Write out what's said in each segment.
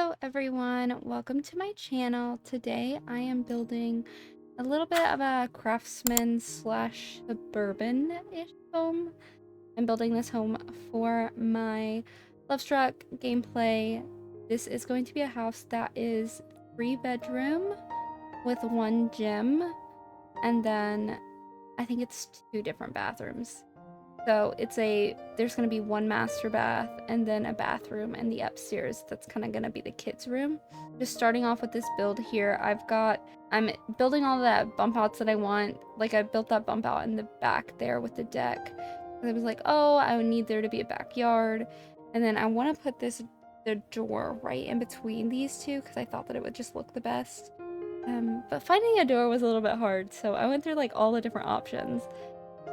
Hello everyone, welcome to my channel. Today I am building a little bit of a craftsman slash suburban-ish home. I'm building this home for my Love Struck gameplay. This is going to be a house that is 3-bedroom with 1 gym, and then I think it's 2 different bathrooms. So there's going to be 1 master bath and then a bathroom, and the upstairs that's kind of going to be the kids' room. Just starting off with this build here, I'm building all the bump outs that I want. Like, I built that bump out in the back there with the deck. And I was like, oh, I would need there to be a backyard. And then I want to put the door right in between these two because I thought that it would just look the best. But finding a door was a little bit hard, so I went through like all the different options.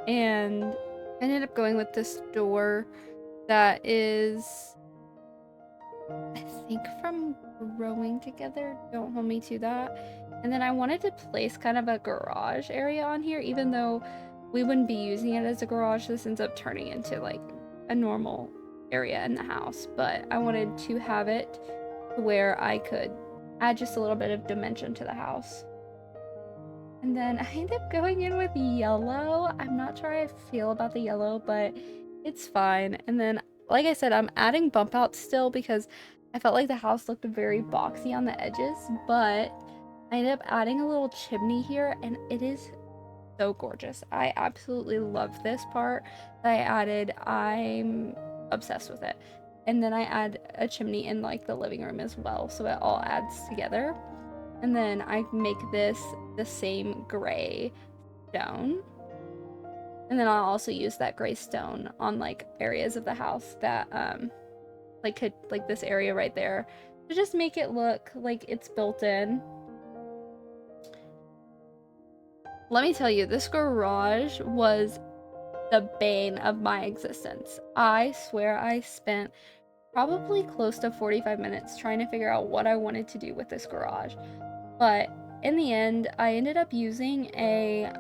And I ended up going with this door that is, I think, from Growing Together. Don't hold me to that. And then I wanted to place kind of a garage area on here, even though we wouldn't be using it as a garage. This ends up turning into like a normal area in the house, but I wanted to have it where I could add just a little bit of dimension to the house. And then I ended up going in with yellow. I'm not sure how I feel about the yellow, but it's fine. And then, like I said, I'm adding bump outs still because I felt like the house looked very boxy on the edges, but I ended up adding a little chimney here, and it is so gorgeous. I absolutely love this part that I added. I'm obsessed with it. And then I add a chimney in like the living room as well, so it all adds together. And then I make this the same gray stone. And then I'll also use that gray stone on like areas of the house that like this area right there to just make it look like it's built in. Let me tell you, this garage was the bane of my existence. I swear I spent probably close to 45 minutes trying to figure out what I wanted to do with this garage. But in the end, I ended up using a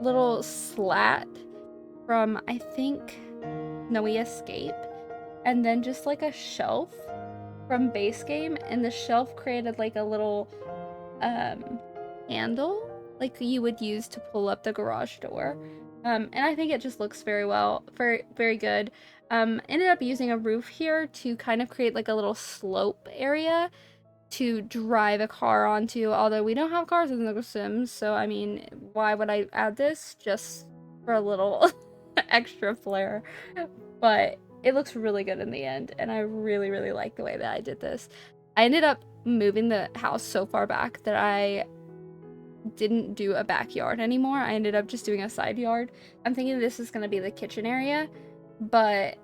little slat from, I think, Snowy Escape, and then just like a shelf from base game, and the shelf created like a little handle like you would use to pull up the garage door. And I think it just looks very well, very good. Ended up using a roof here to kind of create like a little slope area to drive a car onto, although we don't have cars in the Sims, so I mean, why would I add this? Just for a little extra flair. But it looks really good in the end, and I really, really like the way that I did this. I ended up moving the house so far back that I didn't do a backyard anymore. I ended up just doing a side yard. I'm thinking this is going to be the kitchen area, but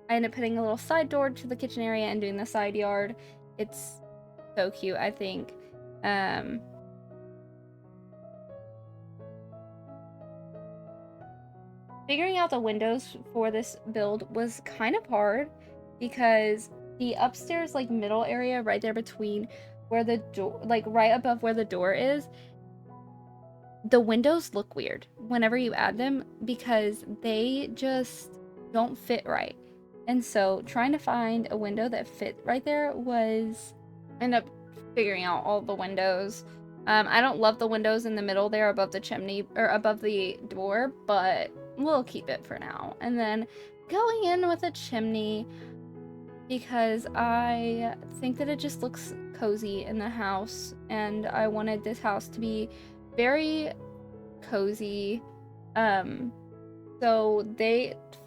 I ended up putting a little side door to the kitchen area and doing the side yard. It's so cute, I think. Figuring out the windows for this build was kind of hard because the upstairs like middle area right there between where the door, like right above where the door is, the windows look weird whenever you add them because they just don't fit right. And so trying to find a window that fit right there was end up figuring out all the windows. I don't love the windows in the middle there above the chimney or above the door, but we'll keep it for now. And then going in with a chimney because I think that it just looks cozy in the house, and I wanted this house to be very cozy. So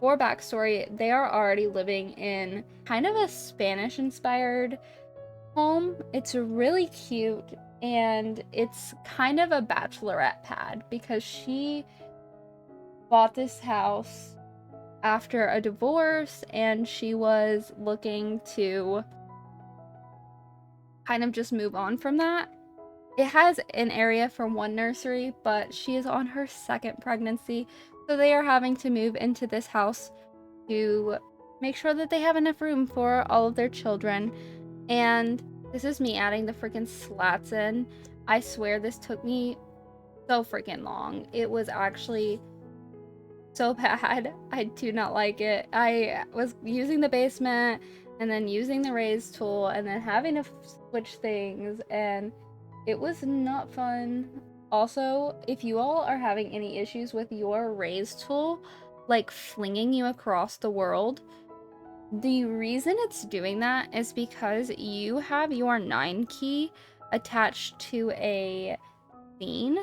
for backstory, they are already living in kind of a Spanish inspired home. It's really cute, and it's kind of a bachelorette pad because she bought this house after a divorce, and she was looking to kind of just move on from that. It has an area for 1 nursery, but she is on her 2nd pregnancy, so they are having to move into this house to make sure that they have enough room for all of their children. And this is me adding the freaking slats in. I swear this took me so freaking long. It was actually so bad. I do not like it. I was using the basement and then using the raise tool, and then having to switch things, and it was not fun. Also, if you all are having any issues with your raise tool, like flinging you across the world, the reason it's doing that is because you have your 9 key attached to a scene,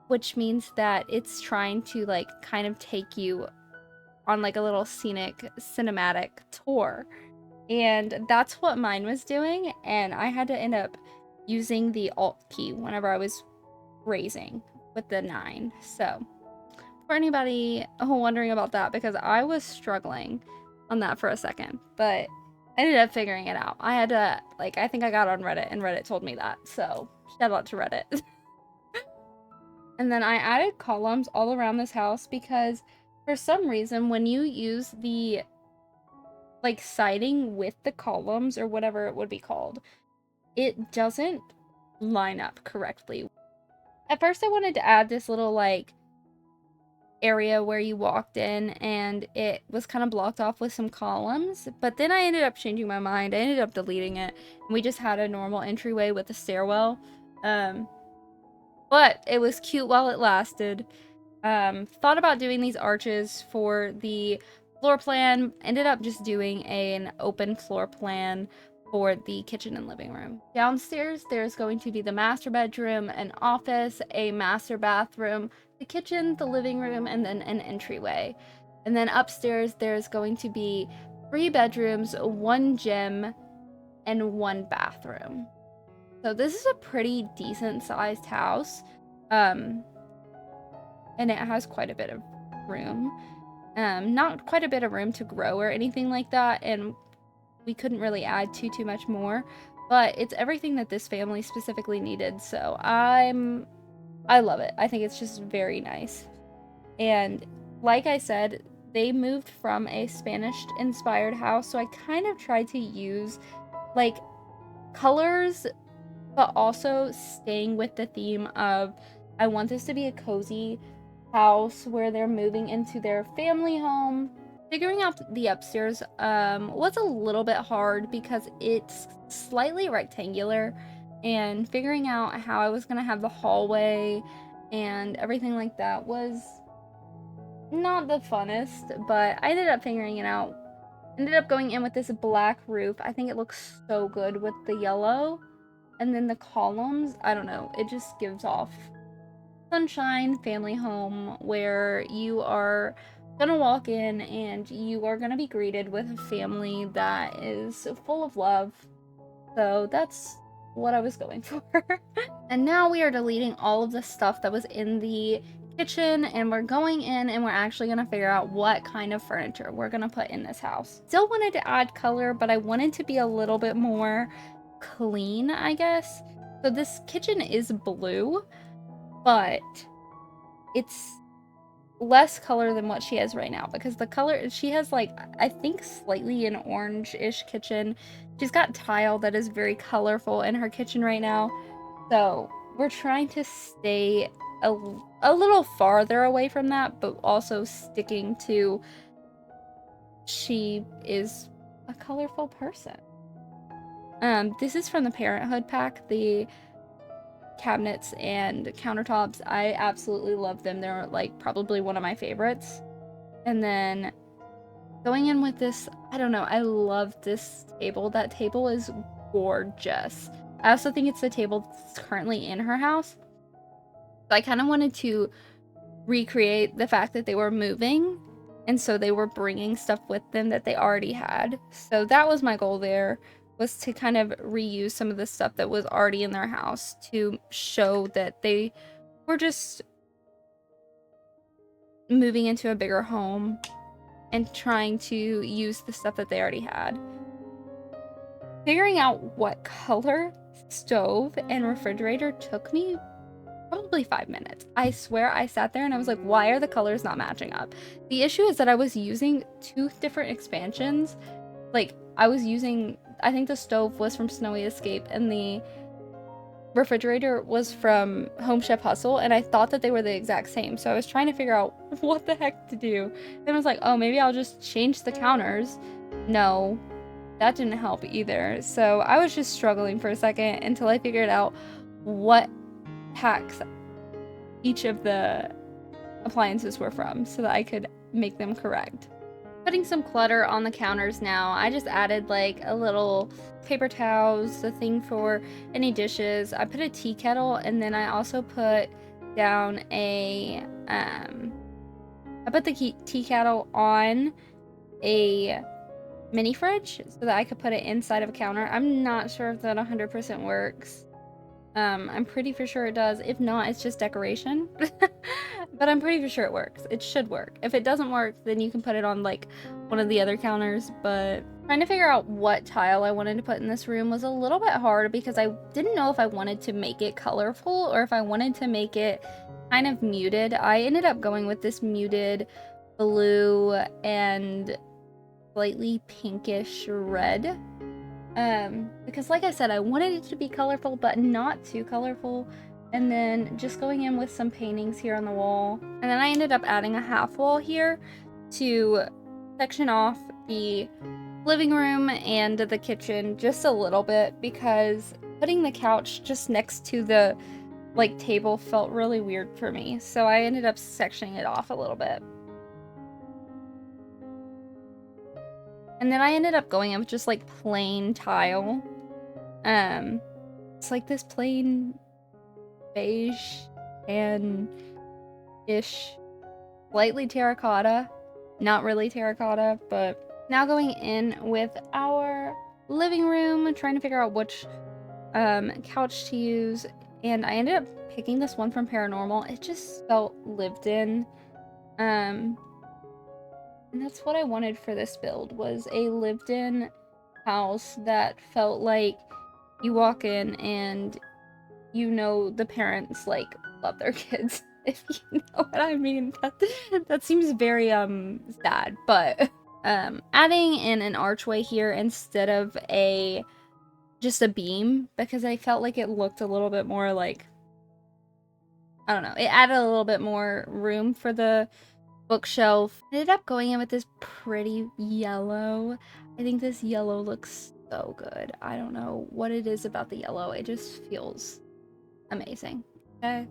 which means that it's trying to like kind of take you on like a little scenic cinematic tour. And that's what mine was doing, and I had to end up using the Alt key whenever I was raising with the 9. So, for anybody wondering about that, because I was struggling on that for a second, but I ended up figuring it out. I had to, like, I think I got on Reddit, and Reddit told me that, so shout out to Reddit. And then I added columns all around this house because for some reason, when you use the like siding with the columns or whatever it would be called, it doesn't line up correctly. At first I wanted to add this little like area where you walked in and it was kind of blocked off with some columns, but then I ended up changing my mind. I ended up deleting it, and we just had a normal entryway with a stairwell. But it was cute while it lasted. Thought about doing these arches for the floor plan, ended up just doing an open floor plan for the kitchen and living room. Downstairs, there's going to be the master bedroom, an office, a master bathroom, the kitchen, the living room, and then an entryway. And then upstairs, there's going to be 3 bedrooms, 1 gym, and 1 bathroom. So this is a pretty decent sized house. And it has quite a bit of room. Not quite a bit of room to grow or anything like that, and we couldn't really add too much more, but it's everything that this family specifically needed, so I love it. I think it's just very nice. And like I said, they moved from a Spanish-inspired house, so I kind of tried to use like colors, but also staying with the theme of I want this to be a cozy house where they're moving into their family home. Figuring out the upstairs was a little bit hard because it's slightly rectangular, and figuring out how I was gonna have the hallway and everything like that was not the funnest, but I ended up figuring it out. Ended up going in with this black roof. I think it looks so good with the yellow, and then the columns, I don't know, it just gives off sunshine family home where you are gonna walk in and you are gonna be greeted with a family that is full of love. So that's what I was going for. And now we are deleting all of the stuff that was in the kitchen, and we're going in and we're actually gonna figure out what kind of furniture we're gonna put in this house. Still wanted to add color, but I wanted to be a little bit more clean, I guess. So this kitchen is blue, but it's less color than what she has right now, because the color she has, like, I think slightly an orange-ish kitchen. She's got tile that is very colorful in her kitchen right now, so we're trying to stay a little farther away from that, but also sticking to she is a colorful person. This is from the Parenthood pack, the cabinets and countertops. I absolutely love them. They're like probably one of my favorites. And then going in with this, I don't know, I love this table. That table is gorgeous. I also think it's the table that's currently in her house. So I kind of wanted to recreate the fact that they were moving, and so they were bringing stuff with them that they already had. So that was my goal there, was to kind of reuse some of the stuff that was already in their house to show that they were just moving into a bigger home and trying to use the stuff that they already had. Figuring out what color stove and refrigerator took me probably 5 minutes. I swear I sat there and I was like, why are the colors not matching up? The issue is that I was using 2 different expansions. Like, I was using, I think the stove was from Snowy Escape and the refrigerator was from Home Chef Hustle, and I thought that they were the exact same. So I was trying to figure out what the heck to do. Then I was like, oh, maybe I'll just change the counters. No, that didn't help either. So I was just struggling for a second until I figured out what packs each of the appliances were from so that I could make them correct. Putting some clutter on the counters now. I just added like a little paper towels, the thing for any dishes. I put a tea kettle, and then I also put down a I put the tea kettle on a mini fridge so that I could put it inside of a counter. I'm not sure if that 100% works. I'm pretty for sure it does. If not, it's just decoration. But I'm pretty for sure it works. It should work. If it doesn't work, then you can put it on like one of the other counters. But trying to figure out what tile I wanted to put in this room was a little bit hard because I didn't know if I wanted to make it colorful or if I wanted to make it kind of muted. I ended up going with this muted blue and slightly pinkish red. Because like I said, I wanted it to be colorful, but not too colorful. And then just going in with some paintings here on the wall. And then I ended up adding a half wall here to section off the living room and the kitchen just a little bit, because putting the couch just next to the like table felt really weird for me. So I ended up sectioning it off a little bit. And then I ended up going in with just like plain tile. It's like this plain beige and ish, slightly terracotta, not really terracotta. But now going in with our living room, trying to figure out which couch to use, and I ended up picking this one from Paranormal. It just felt lived in. And that's what I wanted for this build, was a lived-in house that felt like you walk in and you know the parents like love their kids, if you know what I mean. That seems very sad, but adding in an archway here instead of just a beam, because I felt like it looked a little bit more like, I don't know, it added a little bit more room for the bookshelf. Ended up going in with this pretty yellow. I think this yellow looks so good. I don't know what it is about the yellow. It just feels amazing. Okay.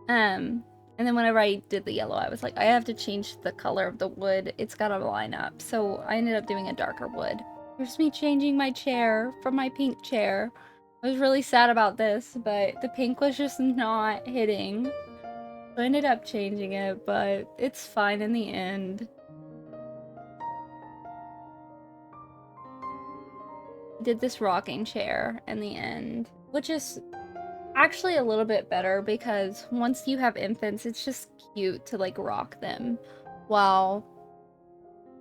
And then whenever I did the yellow, I was like, I have to change the color of the wood. It's gotta line up. So I ended up doing a darker wood. Here's me changing my chair from my pink chair. I was really sad about this, but the pink was just not hitting. I ended up changing it, but it's fine in the end. I did this rocking chair in the end, which is actually a little bit better because once you have infants, it's just cute to like rock them while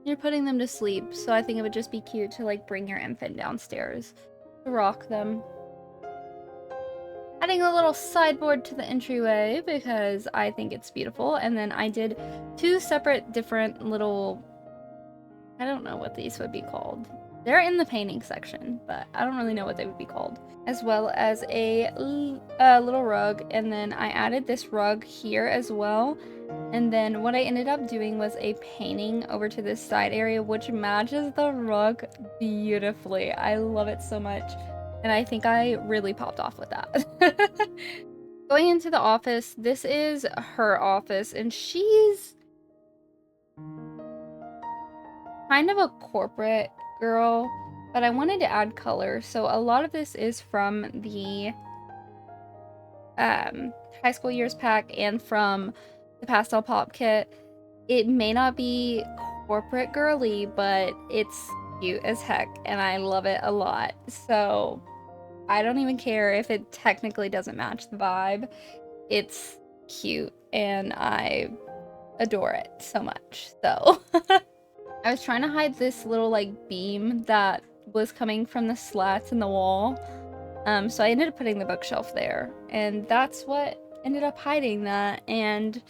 you're putting them to sleep. So I think it would just be cute to like bring your infant downstairs to rock them. Adding a little sideboard to the entryway because I think it's beautiful. And then I did two separate different little, I don't know what these would be called. They're in the painting section, but I don't really know what they would be called. As well as a little rug. And then I added this rug here as well. And then what I ended up doing was a painting over to this side area, which matches the rug beautifully. I love it so much. And I think I really popped off with that. Going into the office, this is her office, and she's kind of a corporate girl, but I wanted to add color. So a lot of this is from the high school years pack and from the pastel pop kit. It may not be corporate girly, but it's cute as heck, and I love it a lot. So I don't even care if it technically doesn't match the vibe. It's cute, and I adore it so much. So I was trying to hide this little like beam that was coming from the slats in the wall. So I ended up putting the bookshelf there, and that's what ended up hiding that. And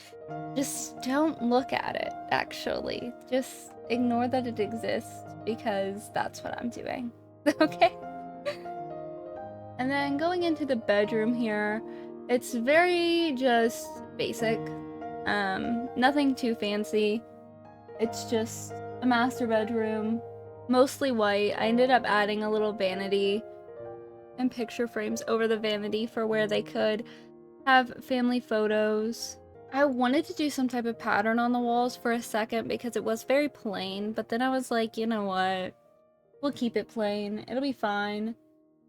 just don't look at it, actually. Just ignore that it exists, because that's what I'm doing. Okay? And then going into the bedroom here, it's very just basic. Nothing too fancy. It's just a master bedroom. mostly white. I ended up adding a little vanity and picture frames over the vanity for where they could have family photos. I wanted to do some type of pattern on the walls for a second because it was very plain, but then I was like, you know what? We'll keep it plain. It'll be fine.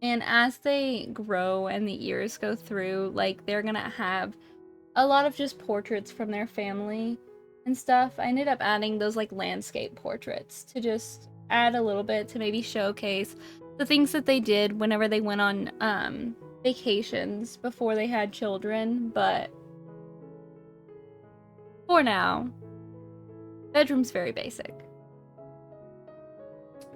And as they grow and the years go through, like, they're gonna have a lot of just portraits from their family and stuff. I ended up adding those, like, landscape portraits to just add a little bit to maybe showcase the things that they did whenever they went on vacations before they had children. But for now, bedroom's very basic.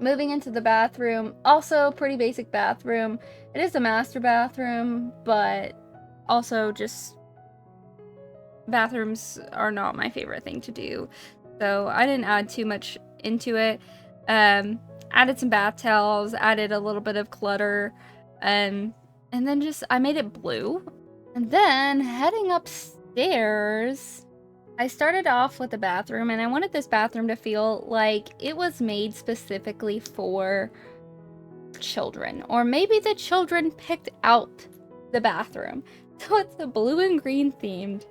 Moving into the bathroom, also pretty basic bathroom. It is a master bathroom, but also just bathrooms are not my favorite thing to do. So I didn't add too much into it. Added some bath towels, added a little bit of clutter, and then just I made it blue. And then heading upstairs, I started off with the bathroom, and I wanted this bathroom to feel like it was made specifically for children, or maybe the children picked out the bathroom. So it's a blue and green themed,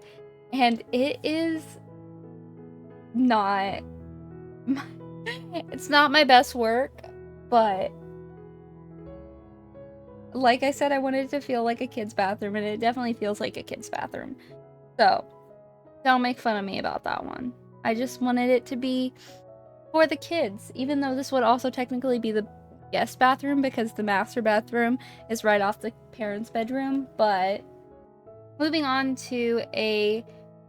and it is not it's not my best work, but like I said, I wanted it to feel like a kid's bathroom, and it definitely feels like a kid's bathroom. So don't make fun of me about that one. I just wanted it to be for the kids, even though this would also technically be the guest bathroom because the master bathroom is right off the parents' bedroom. But moving on to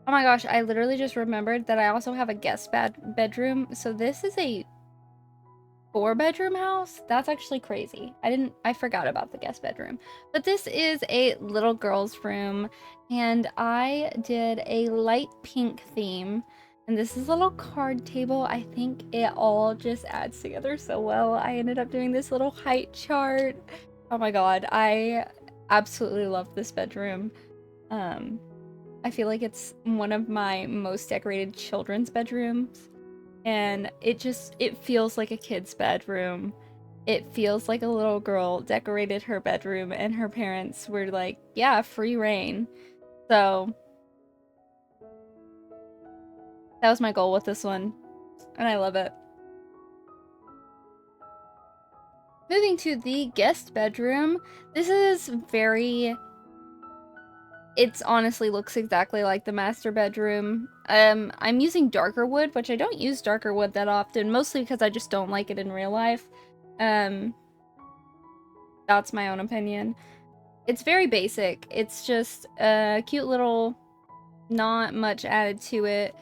oh my gosh, I literally just remembered that I also have a guest bedroom. So this is a 4-bedroom house. That's actually crazy. I forgot about the guest bedroom. But this is a little girl's room, and I did a light pink theme. And this is a little card table. I think it all just adds together so well. I ended up doing this little height chart. Oh my god, I absolutely love this bedroom. I feel like it's one of my most decorated children's bedrooms. And it feels like a kid's bedroom. It feels like a little girl decorated her bedroom and her parents were like, yeah, free reign. So that was my goal with this one, and I love it. Moving to the guest bedroom, this is it honestly looks exactly like the master bedroom. I'm using darker wood, which I don't use darker wood that often, mostly because I just don't like it in real life. That's my own opinion. It's very basic. It's just a cute little, not much added to it.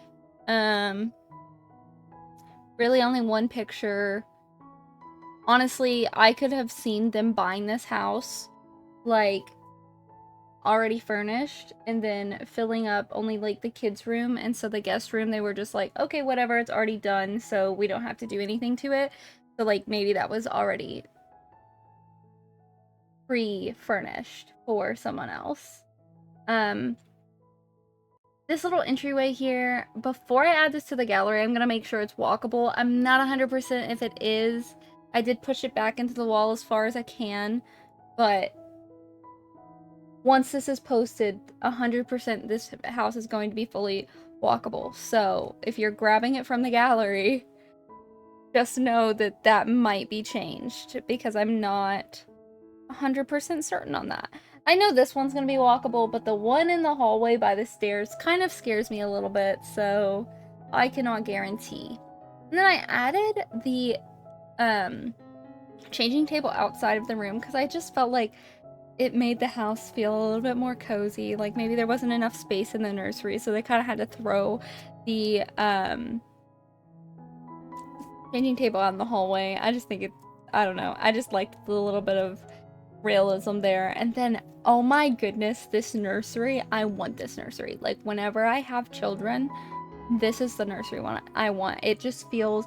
Really only one picture. Honestly, I could have seen them buying this house, like, already furnished and then filling up only like the kids' room, and so the guest room they were just like, okay, whatever, it's already done, so we don't have to do anything to it. So like maybe that was already pre-furnished for someone else. This little entryway here, before I add this to the gallery, I'm gonna make sure it's walkable. I'm not 100% if it is. I did push it back into the wall as far as I can, but once this is posted, 100% this house is going to be fully walkable. So if you're grabbing it from the gallery, just know that that might be changed because I'm not 100% certain on that. I know this one's going to be walkable, but the one in the hallway by the stairs kind of scares me a little bit, so I cannot guarantee. And then I added the changing table outside of the room because I just felt like it made the house feel a little bit more cozy. Like maybe there wasn't enough space in the nursery, so they kind of had to throw the changing table out in the hallway. I just think I don't know. I just liked the little bit of realism there. And then, oh my goodness, this nursery. I want this nursery. Like whenever I have children, this is the nursery one I want. It feels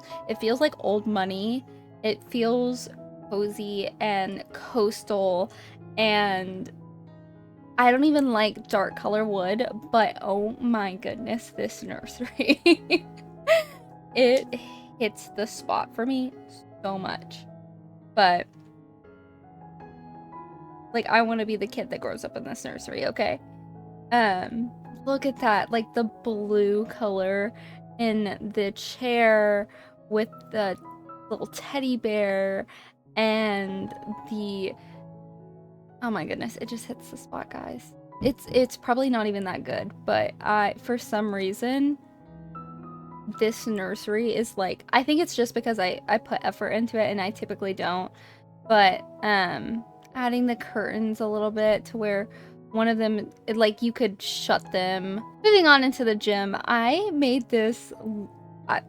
like old money. It feels cozy and coastal, and I don't even like dark color wood, but oh my goodness, this nursery. It hits the spot for me so much. But like, I want to be the kid that grows up in this nursery, okay? Look at that, like the blue color in the chair with the little teddy bear and the, oh my goodness, it just hits the spot, guys. It's probably not even that good, but for some reason this nursery is like, I think it's just because I put effort into it and I typically don't, but adding the curtains a little bit to where one of them, like, you could shut them. Moving on into the gym, I made this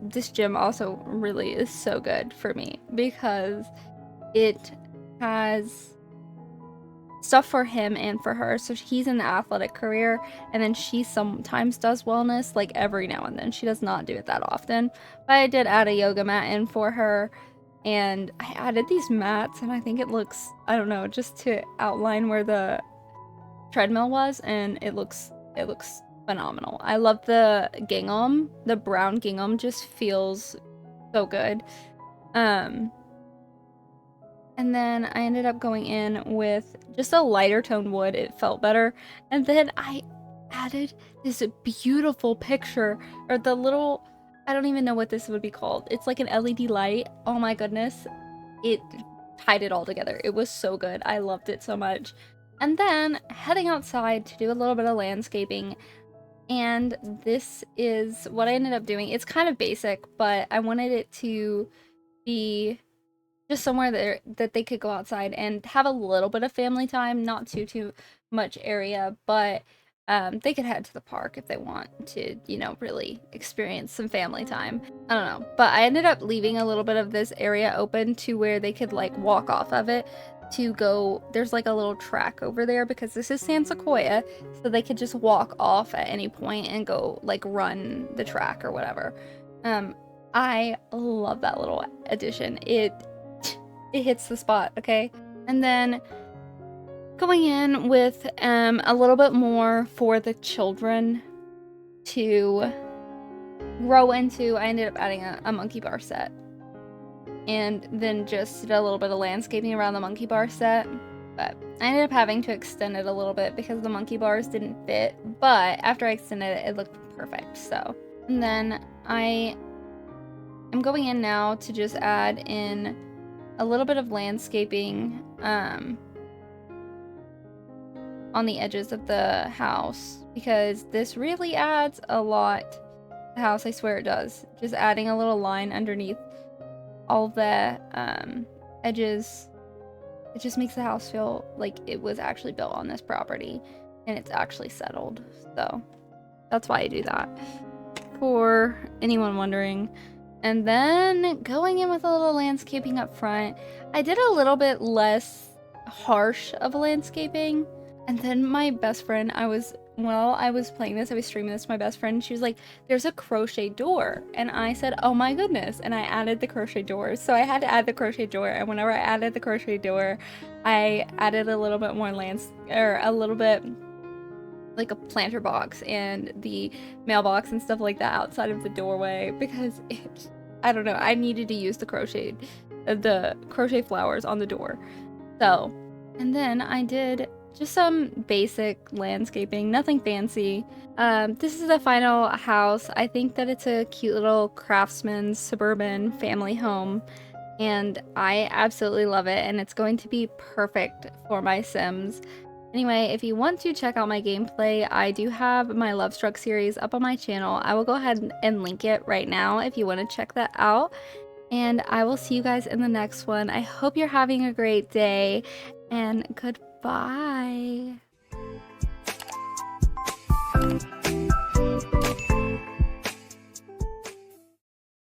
this gym also really is so good for me because it has stuff for him and for her. So he's in the athletic career, and then she sometimes does wellness, like every now and then. She does not do it that often, but I did add a yoga mat in for her, and I added these mats, and I think it looks, I don't know, just to outline where the treadmill was, and it looks phenomenal. I love the gingham. The brown gingham just feels so good. And then I ended up going in with just a lighter tone wood. It felt better. And then I added this beautiful picture, or the little, I don't even know what this would be called. It's like an LED light. Oh my goodness. It tied it all together. It was so good. I loved it so much. And then heading outside to do a little bit of landscaping. And this is what I ended up doing. It's kind of basic, but I wanted it to be just somewhere there that they could go outside and have a little bit of family time, not too much area, but they could head to the park if they want to, you know, really experience some family time. I don't know, but I ended up leaving a little bit of this area open to where they could like walk off of it to go. There's like a little track over there because this is Sequoia, so they could just walk off at any point and go like run the track or whatever. I love that little addition. It hits the spot, okay? And then going in with a little bit more for the children to grow into, I ended up adding a monkey bar set. And then just did a little bit of landscaping around the monkey bar set. But I ended up having to extend it a little bit because the monkey bars didn't fit. But after I extended it, it looked perfect, so. And then I am going in now to just add in a little bit of landscaping on the edges of the house because this really adds a lot to the house. I swear it does. Just adding a little line underneath all the edges. It just makes the house feel like it was actually built on this property and it's actually settled. So that's why I do that, for anyone wondering. And then going in with a little landscaping up front. I did a little bit less harsh of a landscaping. And then my best friend, while I was playing this, I was streaming this to my best friend, she was like, there's a crochet door. And I said, oh my goodness. And I added the crochet door. So I had to add the crochet door. And whenever I added the crochet door, I added a little bit more a little bit like a planter box and the mailbox and stuff like that outside of the doorway because I don't know, I needed to use the crochet flowers on the door. So, and then I did just some basic landscaping, nothing fancy. This is the final house. I think that it's a cute little craftsman's suburban family home, and I absolutely love it, and it's going to be perfect for my Sims. Anyway, if you want to check out my gameplay, I do have my Love Struck series up on my channel. I will go ahead and link it right now if you want to check that out. And I will see you guys in the next one. I hope you're having a great day, and goodbye.